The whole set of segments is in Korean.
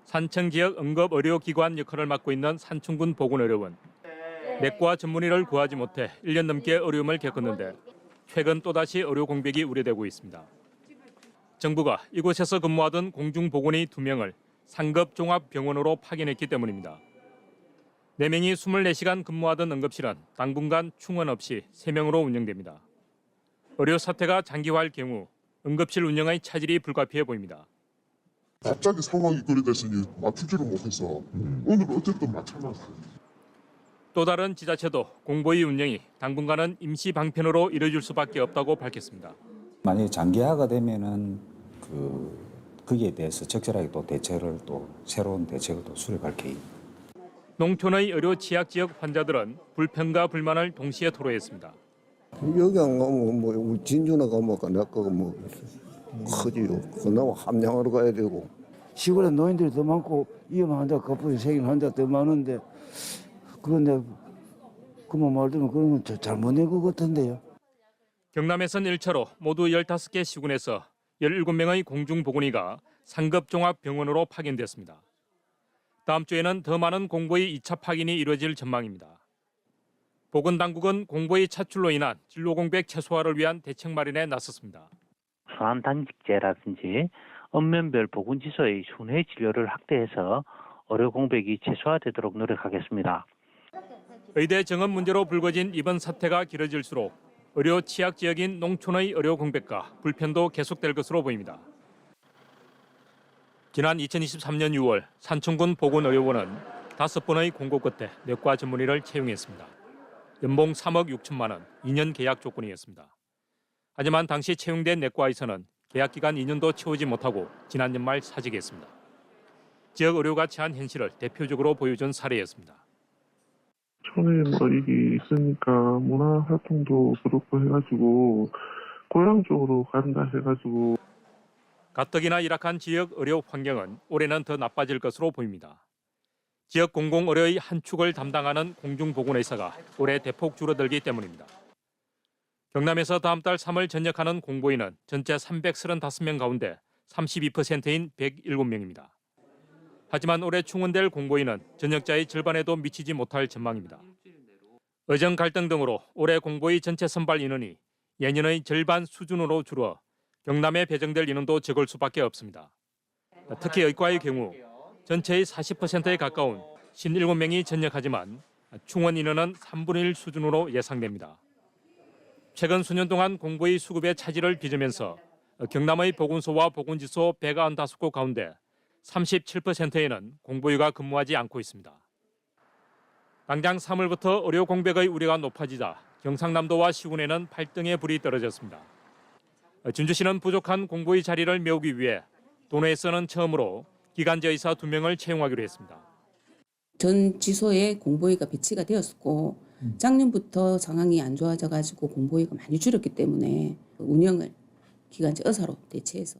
산청 지역 응급의료기관 역할을 맡고 있는 산충군 보건의료원. 내과 전문의를 구하지 못해 1년 넘게 어려움을 겪었는데 최근 또다시 의료 공백이 우려되고 있습니다. 정부가 이곳에서 근무하던 공중보건의 2명을 상급 종합병원으로 파견했기 때문입니다. 4명이 24시간 근무하던 응급실은 당분간 충원 없이 3명으로 운영됩니다. 의료 사태가 장기화할 경우 응급실 운영의 차질이 불가피해 보입니다. 갑자기 상황이 그리 됐으니 맞추지를 못해서 오늘 어쨌든 맞춰놨어요. 또 다른 지자체도 공보위 운영이 당분간은 임시 방편으로 이뤄질 수밖에 없다고 밝혔습니다. 만약에 장기화가 되면은 거기에 대해서 적절하게 또 새로운 대책을 또 수립할 계획입니다. 농촌의 의료 취약 지역 환자들은 불평과 불만을 동시에 토로했습니다. 여기 안 가면 우리 진주나 가면 내가 크지요. 그나마 함양으로 가야 되고. 시골에 노인들이 더 많고 위험 환자, 갑부에 생긴 환자 더 많은데 그건 내가 그만 말들면 그런 건 잘못 낸 것 같은데요. 경남에선 1차로 모두 15개 시군에서 17명의 공중보건의가 상급 종합병원으로 파견됐습니다. 다음 주에는 더 많은 공보의 2차 파견이 이루어질 전망입니다. 보건당국은 공보의 차출로 인한 진로 공백 최소화를 위한 대책 마련에 나섰습니다. 소환당직제라든지 읍면별 보건지소의 순회 진료를 확대해서 의료 공백이 최소화되도록 노력하겠습니다. 의대 정원 문제로 불거진 이번 사태가 길어질수록 의료 취약 지역인 농촌의 의료 공백과 불편도 계속될 것으로 보입니다. 지난 2023년 6월 산청군 보건의료원은 5번의 공고 끝에 내과 전문의를 채용했습니다. 연봉 3억 6천만 원, 2년 계약 조건이었습니다. 하지만 당시 채용된 내과의사는 계약 기간 2년도 채우지 못하고 지난 연말 사직했습니다. 지역 의료가 처한 현실을 대표적으로 보여준 사례였습니다. 촌에 이게 있으니까 문화활동도 그렇고 해가지고 고향 쪽으로 간다 해가지고 가뜩이나 열악한 지역 의료 환경은 올해는 더 나빠질 것으로 보입니다. 지역 공공의료의 한 축을 담당하는 공중보건의사가 올해 대폭 줄어들기 때문입니다. 경남에서 다음 달 3월 전역하는 공보인은 전체 335명 가운데 32%인 107명입니다. 하지만 올해 충원될 공보인은 전역자의 절반에도 미치지 못할 전망입니다. 의정 갈등 등으로 올해 공보의 전체 선발 인원이 예년의 절반 수준으로 줄어 경남에 배정될 인원도 적을 수밖에 없습니다. 특히 의과의 경우 전체의 40%에 가까운 57명이 전역하지만 충원 인원은 3분의 1 수준으로 예상됩니다. 최근 수년 동안 공보의 수급에 차질을 빚으면서 경남의 보건소와 보건지소 195곳 가운데 37%에는 공보위가 근무하지 않고 있습니다. 당장 3월부터 의료 공백의 우려가 높아지자 경상남도와 시군에는 발등에 불이 떨어졌습니다. 진주시는 부족한 공보위 자리를 메우기 위해 도내에서는 처음으로 기간제 의사 2명을 채용하기로 했습니다. 전 지소에 공보위가 배치가 되었고 작년부터 상황이 안 좋아져가지고 공보위가 많이 줄었기 때문에 운영을 기간제 의사로 대체해서.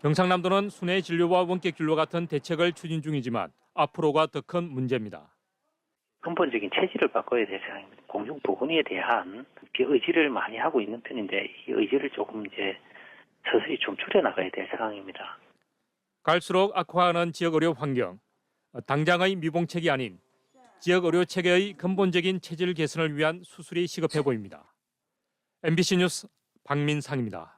경상남도는 순회 진료와 원격 진료 같은 대책을 추진 중이지만 앞으로가 더 큰 문제입니다. 근본적인 체질을 바꿔야 될 생각입니다. 공중보건의에 대한 의지를 많이 하고 있는 편인데 이 의지를 조금 서서히 좀 줄여나가야 될 상황입니다. 갈수록 악화하는 지역 의료 환경, 당장의 미봉책이 아닌 지역 의료 체계의 근본적인 체질 개선을 위한 수술이 시급해 보입니다. MBC 뉴스 박민상입니다.